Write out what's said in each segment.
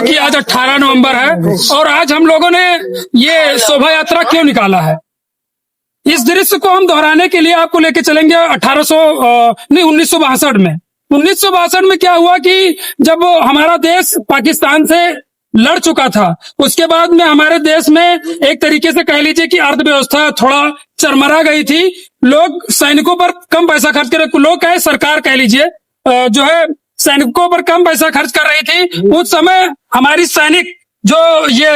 कि आज 18 नवंबर है और आज हम लोगों ने ये शोभा यात्रा क्यों निकाला है। इस दृश्य को हम दोहराने के लिए आपको लेके चलेंगे 1962 में। 1962 में क्या हुआ कि जब हमारा देश पाकिस्तान से लड़ चुका था, उसके बाद में हमारे देश में एक तरीके से कह लीजिए कि अर्थव्यवस्था थोड़ा चरमरा गई थी। लोग सैनिकों पर कम पैसा खर्च कर, लोग कहे सरकार कह लीजिए जो है सैनिकों पर कम पैसा खर्च कर रही थी। उस समय हमारी सैनिक जो ये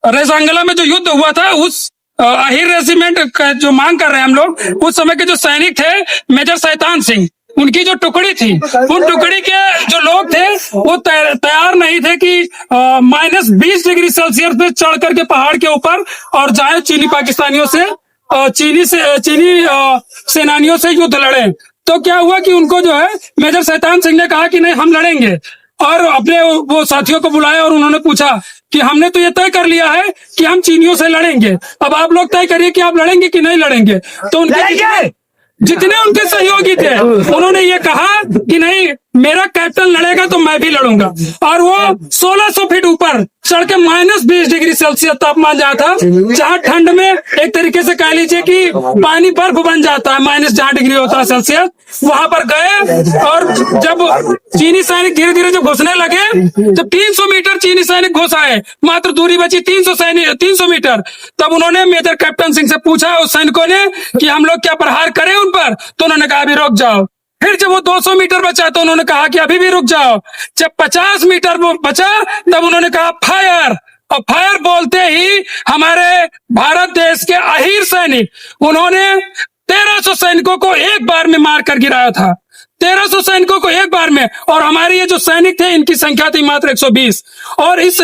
रेजांगला में जो युद्ध हुआ था, उस अहिर रेजिमेंट का जो मांग कर रहे हैं हम लोग, उस समय के जो सैनिक थे मेजर शैतान सिंह, उनकी जो टुकड़ी थी, उन टुकड़ी के जो लोग थे वो तैयार नहीं थे कि -20 डिग्री सेल्सियस पे चढ़ करके पहाड़ के ऊपर और जाए चीनी पाकिस्तानियों से चीनी सेनानियों से युद्ध लड़े। तो क्या हुआ कि उनको जो है मेजर शैतान सिंह ने कहा कि नहीं, हम लड़ेंगे, और अपने वो साथियों को बुलाया और उन्होंने पूछा कि हमने तो ये तय कर लिया है कि हम चीनियों से लड़ेंगे, अब आप लोग तय करिए कि आप लड़ेंगे कि नहीं लड़ेंगे। तो उनके जितने उनके सहयोगी थे उन्होंने ये कहा कि नहीं, मेरा कैप्टन लड़ेगा तो मैं भी लड़ूंगा। और वो 1600 फीट ऊपर चढ़ के -20 डिग्री सेल्सियस तापमान जाता, जहाँ ठंड में एक तरीके से कह लीजिए कि पानी बर्फ बन जाता है, जहाँ डिग्री होता है सेल्सियस, वहां पर गए। और जब चीनी सैनिक धीरे धीरे जब घुसने लगे, जब 300 मीटर चीनी सैनिक घुस आए, मात्र दूरी बची 300 मीटर, तब उन्होंने मेजर कैप्टन सिंह से पूछा उस सैनिकों ने कि हम लोग क्या प्रहार करें उन पर। तो उन्होंने कहा अभी रुक जाओ। फिर जब वो 200 मीटर बचा तो उन्होंने कहा कि अभी भी रुक जाओ। जब 50 मीटर बचा तब उन्होंने कहा फायर, और फायर बोलते ही हमारे भारत देश के अहीर सैनिक, उन्होंने 1300 सैनिकों को एक बार में मार कर गिराया था, 1300 सैनिकों को एक बार में। और हमारे ये जो सैनिक थे इनकी संख्या थी मात्र 120, और इस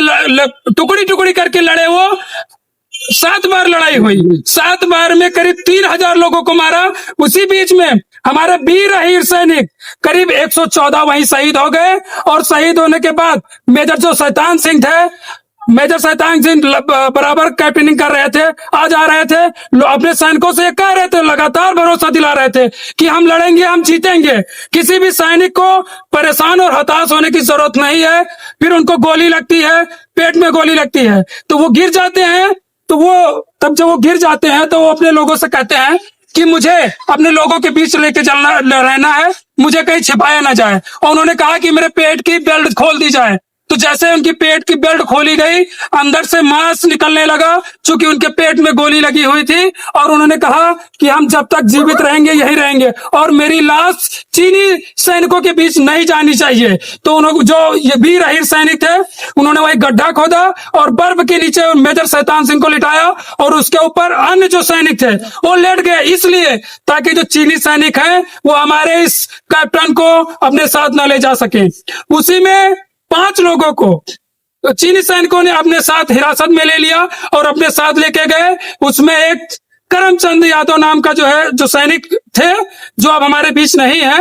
टुकड़ी टुकड़ी करके लड़े वो 7 बार लड़ाई हुई, 7 बार में करीब 3000 लोगों को मारा। उसी बीच में हमारे वीर अहीर सैनिक करीब 114 वहीं शहीद हो गए। और शहीद होने के बाद मेजर जो शैतान सिंह थे, मेजर शैतान सिंह बराबर कैप्टनिंग कर रहे थे, आ जा रहे थे, अपने सैनिकों से कह रहे थे, लगातार भरोसा दिला रहे थे कि हम लड़ेंगे, हम जीतेंगे, किसी भी सैनिक को परेशान और हताश होने की जरूरत नहीं है। फिर उनको गोली लगती है, पेट में गोली लगती है तो वो गिर जाते हैं। तो तब जब वो गिर जाते हैं तो वो अपने लोगों से कहते हैं कि मुझे अपने लोगों के बीच लेके चलना रहना है, मुझे कहीं छिपाया ना जाए। और उन्होंने कहा कि मेरे पेट की बेल्ट खोल दी जाए। तो जैसे उनकी पेट की बेल्ट खोली गई, अंदर से मांस निकलने लगा, क्योंकि उनके पेट में गोली लगी हुई थी। और उन्होंने कहा कि हम जब तक जीवित रहेंगे यही रहेंगे, और मेरी लाश चीनी सैनिकों के बीच नहीं जानी चाहिए। तो उन्होंने, जो ये वीर अहीर सैनिक थे, उन्होंने वही गड्ढा खोदा और बर्फ के नीचे मेजर शैतान सिंह को लिटाया, और उसके ऊपर अन्य जो सैनिक थे वो लेट गए, इसलिए ताकि जो चीनी सैनिक हैं वो हमारे इस कैप्टन को अपने साथ न ले जा सके। उसी में 5 लोगों को तो चीनी सैनिकों ने अपने साथ हिरासत में ले लिया और अपने साथ लेके गए। उसमें एक करमचंद यादव नाम का जो सैनिक थे, जो अब हमारे बीच नहीं है,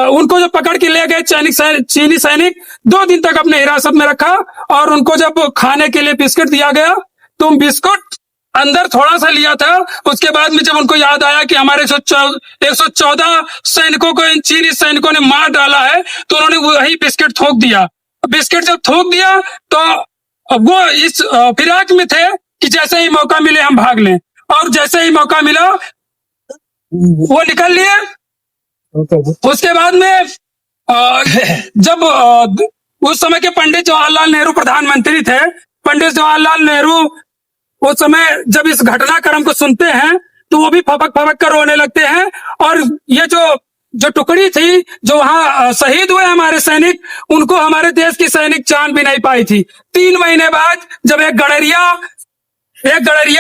उनको जो पकड़ के ले गए चीनी सैनिक, 2 दिन तक अपने हिरासत में रखा। और उनको जब खाने के लिए बिस्किट दिया गया तो बिस्कुट अंदर थोड़ा सा लिया था। उसके बाद में जब उनको याद आया कि हमारे 114 सैनिकों को इन चीनी सैनिकों ने मार डाला है, तो उन्होंने वही बिस्किट थोक दिया। बिस्किट जब थोक दिया तो वो इस फिराक में थे कि जैसे ही मौका मिले हम भाग लें, और जैसे ही मौका मिला वो निकल लिए। उसके बाद में जब उस समय के पंडित जवाहरलाल नेहरू प्रधानमंत्री थे, पंडित जवाहरलाल नेहरू उस समय जब इस घटनाक्रम को सुनते हैं तो वो भी फपक फपक कर रोने लगते हैं। और ये जो टुकड़ी थी, जो वहां शहीद हुए हमारे सैनिक, उनको हमारे देश की सैनिक जान भी नहीं पाई थी। 3 महीने बाद जब एक गडरिया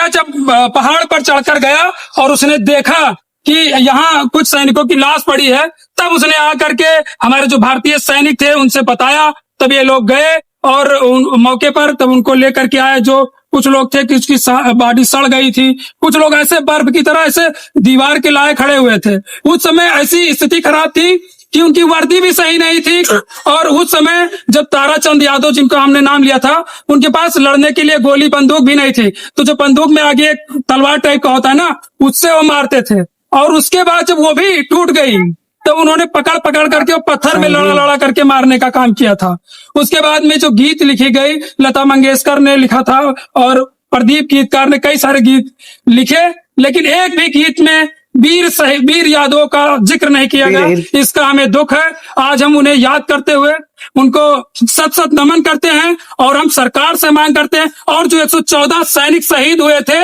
जब पहाड़ पर चढ़कर गया और उसने देखा कि यहाँ कुछ सैनिकों की लाश पड़ी है, तब उसने आकर के हमारे जो भारतीय सैनिक थे उनसे बताया। तब ये लोग गए और मौके पर तब उनको लेकर के आए। जो कुछ लोग थे कि उसकी बॉडी सड़ गई थी, कुछ लोग ऐसे बर्फ की तरह ऐसे दीवार के लाए खड़े हुए थे। उस समय ऐसी स्थिति खराब थी कि उनकी वर्दी भी सही नहीं थी। और उस समय जब ताराचंद यादव, जिनका हमने नाम लिया था, उनके पास लड़ने के लिए गोली बंदूक भी नहीं थी। तो जो बंदूक में आगे एक तलवार टाइप का होता है ना, उससे वो मारते थे। और उसके बाद जब वो भी टूट गई तो उन्होंने पकड़ पकड़ करके वो पत्थर में लड़ा लड़ा करके मारने का काम किया था। उसके बाद में जो गीत लिखी गई, लता मंगेशकर ने लिखा था और प्रदीप गीतकार ने कई सारे गीत लिखे, लेकिन एक भी गीत में वीर यादवों का जिक्र नहीं किया गया। इसका हमें दुख है। आज हम उन्हें याद करते हुए उनको सत सत नमन करते हैं और हम सरकार से मांग करते हैं, और जो 114 सैनिक शहीद हुए थे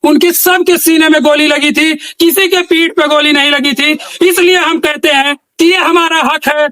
उनकी सबके सीने में गोली लगी थी, किसी के पीठ पे गोली नहीं लगी थी। इसलिए हम कहते हैं कि ये हमारा हक है।